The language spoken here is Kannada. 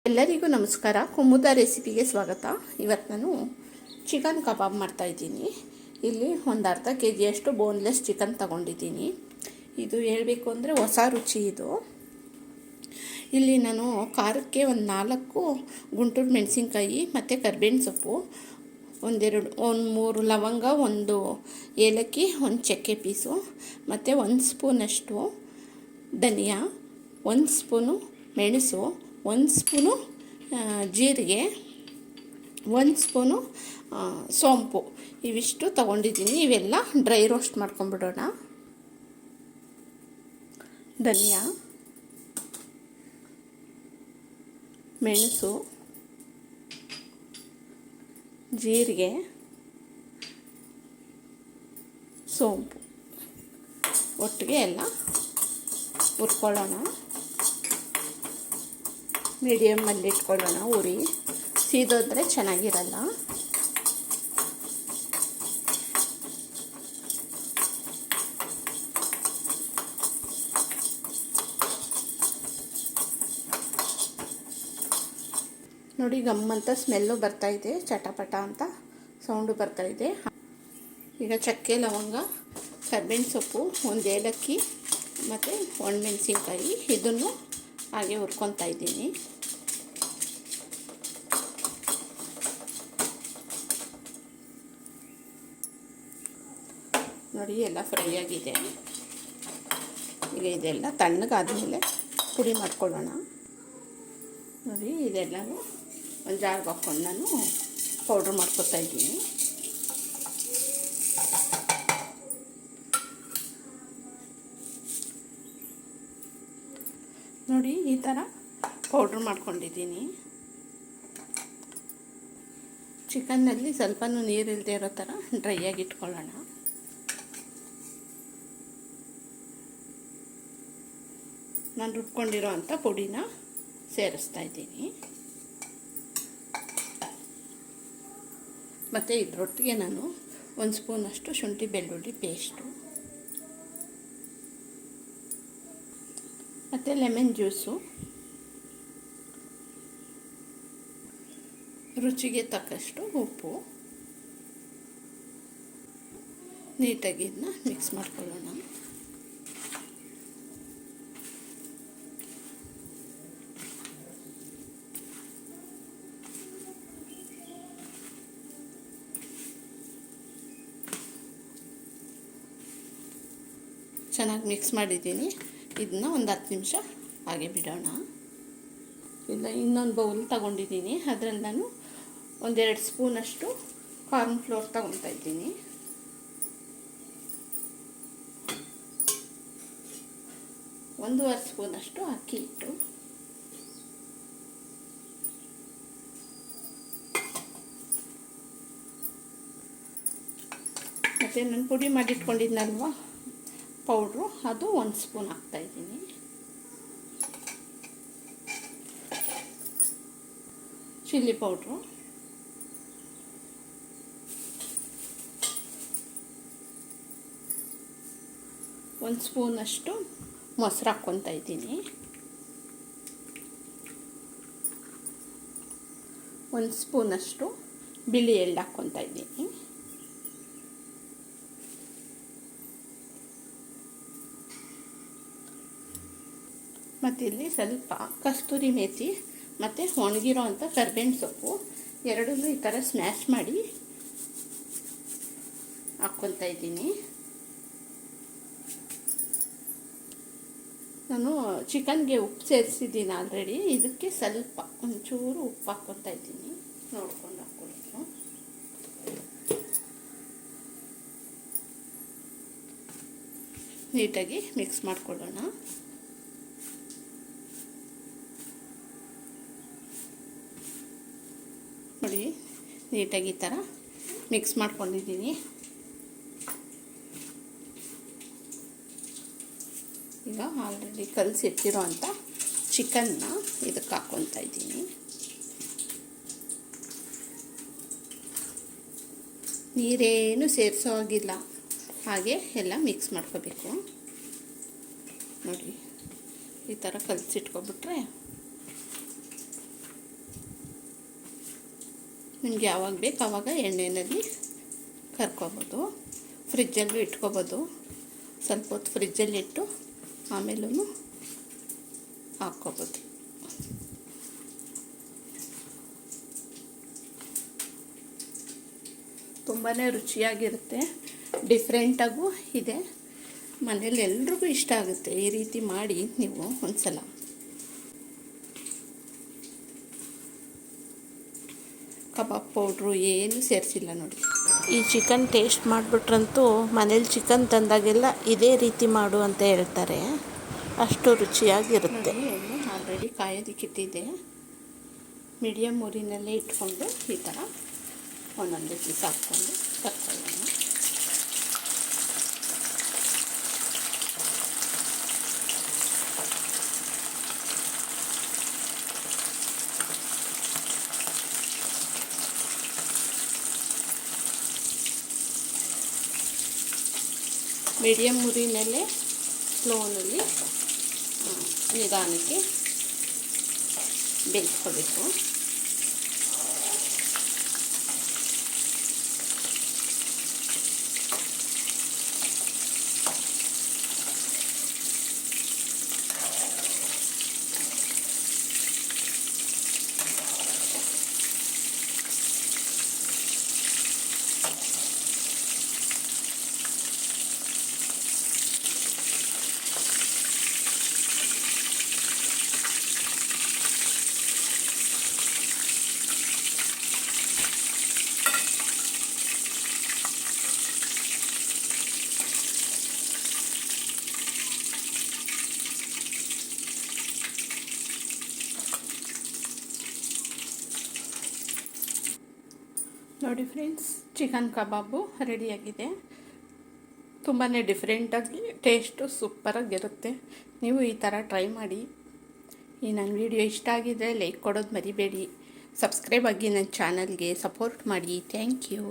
ಎಲ್ಲರಿಗೂ ನಮಸ್ಕಾರ. ಕುಮುದ ರೆಸಿಪಿಗೆ ಸ್ವಾಗತ. ಇವತ್ತು ನಾನು ಚಿಕನ್ ಕಬಾಬ್ ಮಾಡ್ತಾಯಿದ್ದೀನಿ. ಇಲ್ಲಿ ಒಂದು ಅರ್ಧ ಕೆಜಿಯಷ್ಟು ಬೋನ್ಲೆಸ್ ಚಿಕನ್ ತಗೊಂಡಿದ್ದೀನಿ. ಇದು ಹೇಳಬೇಕು ಅಂದರೆ ಹೊಸ ರುಚಿ ಇದು. ಇಲ್ಲಿ ನಾನು ಖಾರಕ್ಕೆ ಒಂದು 4 ಗುಂಟೂರು ಮೆಣಸಿನ್ಕಾಯಿ ಮತ್ತು ಕರಿಬೇವಿನ ಸೊಪ್ಪು, ಒಂದು 3 ಲವಂಗ, 1 ಏಲಕ್ಕಿ, 1 ಚಕ್ಕೆ ಪೀಸು ಮತ್ತು 1 ಸ್ಪೂನಷ್ಟು ಧನಿಯಾ, 1 ಸ್ಪೂನು ಮೆಣಸು, 1 ಸ್ಪೂನು ಜೀರಿಗೆ, 1 ಸ್ಪೂನು ಸೋಂಪು, ಇವಿಷ್ಟು ತೊಗೊಂಡಿದ್ದೀನಿ. ಇವೆಲ್ಲ ಡ್ರೈ ರೋಸ್ಟ್ ಮಾಡ್ಕೊಂಬಿಡೋಣ. ಧನಿಯಾ, ಮೆಣಸು, ಜೀರಿಗೆ, ಸೋಂಪು ಒಟ್ಟಿಗೆ ಎಲ್ಲ ಹುರ್ಕೊಳ್ಳೋಣ. ಮೀಡಿಯಮ್ಮಲ್ಲಿ ಇಟ್ಕೊಳ್ಳೋಣ. ಉರಿ ಸೀದೋದ್ರೆ ಚೆನ್ನಾಗಿರಲ್ಲ. ನೋಡಿ, ಗಮ್ಮಂತ ಸ್ಮೆಲ್ಲು ಬರ್ತಾಯಿದೆ, ಚಟಪಟ ಅಂತ ಸೌಂಡು ಬರ್ತಾಯಿದೆ. ಈಗ ಚಕ್ಕೆ, ಲವಂಗ, ಕರಿಬೇವಿನ ಸೊಪ್ಪು, 1 ಏಲಕ್ಕಿ ಮತ್ತು ಒಣಮೆಣಸಿನ್ಕಾಯಿ ಇದನ್ನು ಹಾಗೆ ಹುರ್ಕೊತಾ ಇದ್ದೀನಿ. ನೋಡಿ, ಎಲ್ಲ ಫ್ರೈ ಆಗಿದೆ. ಈಗ ಇದೆಲ್ಲ ತಣ್ಣಗಾದ್ಮೇಲೆ ಪುಡಿ ಮಾಡ್ಕೊಳ್ಳೋಣ. ನೋಡಿ, ಇದೆಲ್ಲನೂ ಒಂದು ಜಾರ್ಗೆ ಹಾಕ್ಕೊಂಡು ನಾನು ಪೌಡ್ರ್ ಮಾಡ್ಕೊತಾ ಇದ್ದೀನಿ. ನೋಡಿ, ಈ ಥರ ಪೌಡ್ರ್ ಮಾಡ್ಕೊಂಡಿದ್ದೀನಿ. ಚಿಕನ್ನಲ್ಲಿ ಸ್ವಲ್ಪನೂ ನೀರಿಲ್ಲದೆ ಇರೋ ಥರ ಡ್ರೈಯಾಗಿ ಇಟ್ಕೊಳ್ಳೋಣ. ನಾನು ರುಬ್ಕೊಂಡಿರೋ ಅಂಥ ಪುಡಿನ ಸೇರಿಸ್ತಾ ಇದ್ದೀನಿ. ಮತ್ತು ಇದರೊಟ್ಟಿಗೆ ನಾನು 1 ಸ್ಪೂನಷ್ಟು ಶುಂಠಿ ಬೆಳ್ಳುಳ್ಳಿ ಪೇಸ್ಟು ಮತ್ತು ಲೆಮನ್ ಜ್ಯೂಸು, ರುಚಿಗೆ ತಕ್ಕಷ್ಟು ಉಪ್ಪು, ನೀಟಾಗಿ ಇದನ್ನ ಮಿಕ್ಸ್ ಮಾಡ್ಕೊಳ್ಳೋಣ. ಚೆನ್ನಾಗಿ ಮಿಕ್ಸ್ ಮಾಡಿದ್ದೀನಿ. ಇದನ್ನ ಒಂದು 10 ನಿಮಿಷ ಹಾಗೆ ಬಿಡೋಣ. ಇಲ್ಲ, ಇನ್ನೊಂದು ಬೌಲ್ ತಗೊಂಡಿದ್ದೀನಿ. ಅದರಲ್ಲಿ ನಾನು 1-2 ಸ್ಪೂನಷ್ಟು ಕಾರ್ನ್ ಫ್ಲೋರ್ ತಗೊತಾ ಇದ್ದೀನಿ. ಒಂದೂವರೆ ಸ್ಪೂನಷ್ಟು ಅಕ್ಕಿ ಹಿಟ್ಟು, ಮತ್ತು ನಾನು ಪುಡಿ ಮಾಡಿಟ್ಕೊಂಡಿದ್ನಲ್ವ ಪೌಡ್ರು, ಅದು 1 ಸ್ಪೂನ್ ಹಾಕ್ತಾಯಿದ್ದೀನಿ. ಚಿಲ್ಲಿ ಪೌಡ್ರು, ಒಂದು ಸ್ಪೂನಷ್ಟು ಮೊಸರು ಹಾಕ್ಕೊತಾ ಇದ್ದೀನಿ. 1 ಸ್ಪೂನಷ್ಟು ಬಿಳಿ ಎಳ್ಳು ಹಾಕ್ಕೊತಾ ಇದ್ದೀನಿ. ಮತ್ತು ಇಲ್ಲಿ ಸ್ವಲ್ಪ ಕಸ್ತೂರಿ ಮೇಥಿ ಮತ್ತು ಒಣಗಿರೋ ಅಂಥ ಕರಿಬೇವಿನ ಸೊಪ್ಪು ಎರಡನ್ನೂ ಈ ಥರ ಸ್ಮ್ಯಾಶ್ ಮಾಡಿ ಹಾಕ್ಕೊತಾ ಇದ್ದೀನಿ. ನಾನು ಚಿಕನ್ಗೆ ಉಪ್ಪು ಸೇರಿಸಿದ್ದೀನಿ ಆಲ್ರೆಡಿ. ಇದಕ್ಕೆ ಸ್ವಲ್ಪ ಒಂಚೂರು ಉಪ್ಪು ಹಾಕ್ಕೊತಾ ಇದ್ದೀನಿ, ನೋಡ್ಕೊಂಡು ಹಾಕ್ಕೊಳ್ಳೋದು. ನೀಟಾಗಿ ಮಿಕ್ಸ್ ಮಾಡ್ಕೊಳ್ಳೋಣ. ನೋಡಿ, ನೀಟಾಗಿ ಈ ಥರ ಮಿಕ್ಸ್ ಮಾಡ್ಕೊಂಡಿದ್ದೀನಿ. ಈಗ ಆಲ್ರೆಡಿ ಕಲಸಿಟ್ಟಿರೋ ಅಂಥ ಚಿಕನ್ನ ಇದಕ್ಕೆ ಹಾಕ್ಕೊತಾ ಇದ್ದೀನಿ. ನೀರೇನು ಸೇರಿಸೋ ಹಾಗಿಲ್ಲ, ಹಾಗೆ ಎಲ್ಲ ಮಿಕ್ಸ್ ಮಾಡ್ಕೋಬೇಕು. ನೋಡಿ, ಈ ಥರ ಕಲಸಿಟ್ಕೊಬಿಟ್ರೆ ನಿಮ್ಗೆ ಯಾವಾಗ ಬೇಕು ಆವಾಗ ಎಣ್ಣೆಯಲ್ಲಿ ಕರ್ಕೊಬೋದು. ಫ್ರಿಜ್ಜಲ್ಲೂ ಇಟ್ಕೊಬೋದು. ಸ್ವಲ್ಪ ಹೊತ್ತು ಫ್ರಿಜ್ಜಲ್ಲಿ ಇಟ್ಟು ಆಮೇಲೂ ಹಾಕ್ಕೊಬೋದು. ತುಂಬಾ ರುಚಿಯಾಗಿರುತ್ತೆ, ಡಿಫ್ರೆಂಟಾಗೂ ಇದೆ. ಮನೇಲಿ ಎಲ್ರಿಗೂ ಇಷ್ಟ ಆಗುತ್ತೆ. ಈ ರೀತಿ ಮಾಡಿ ನೀವು ಒಂದ್ಸಲ. ಕಬಾಬ್ ಪೌಡ್ರು ಏನು ಸೇರಿಸಿಲ್ಲ ನೋಡಿ. ಈ ಚಿಕನ್ ಟೇಸ್ಟ್ ಮಾಡಿಬಿಟ್ರಂತೂ ಮನೇಲಿ ಚಿಕನ್ ತಂದಾಗೆಲ್ಲ ಇದೇ ರೀತಿ ಮಾಡು ಅಂತ ಹೇಳ್ತಾರೆ, ಅಷ್ಟು ರುಚಿಯಾಗಿರುತ್ತೆ. ಎಣ್ಣೆ ಆಲ್ರೆಡಿ ಕಾಯೋದಕ್ಕಿಟ್ಟಿದೆ. ಮೀಡಿಯಮ್ ಉರಿನಲ್ಲೇ ಇಟ್ಕೊಂಡು ಈ ಥರ ಒಂದೊಂದೇ ಪೀಸ್ ಹಾಕ್ಕೊಂಡು ಕರ್ಕೊಳ್ಳೋಣ. ಮೀಡಿಯಮ್ ಉರಿನಲ್ಲೇ ಸ್ಲೋನಲ್ಲಿ ನಿಧಾನಕ್ಕೆ ಬೇಯಿಸ್ಕೋಬೇಕು. ನೋಡಿ ಫ್ರೆಂಡ್ಸ್, ಚಿಕನ್ ಕಬಾಬು ರೆಡಿಯಾಗಿದೆ. ತುಂಬಾ ಡಿಫ್ರೆಂಟಾಗಿ ಟೇಸ್ಟು ಸೂಪರಾಗಿರುತ್ತೆ. ನೀವು ಈ ಥರ ಟ್ರೈ ಮಾಡಿ. ಈ ನನ್ನ ವಿಡಿಯೋ ಇಷ್ಟ ಆಗಿದ್ದರೆ ಲೈಕ್ ಕೊಡೋದು ಮರಿಬೇಡಿ. ಸಬ್ಸ್ಕ್ರೈಬ್ ಆಗಿ ನನ್ನ ಚಾನಲ್ಗೆ ಸಪೋರ್ಟ್ ಮಾಡಿ. Thank you.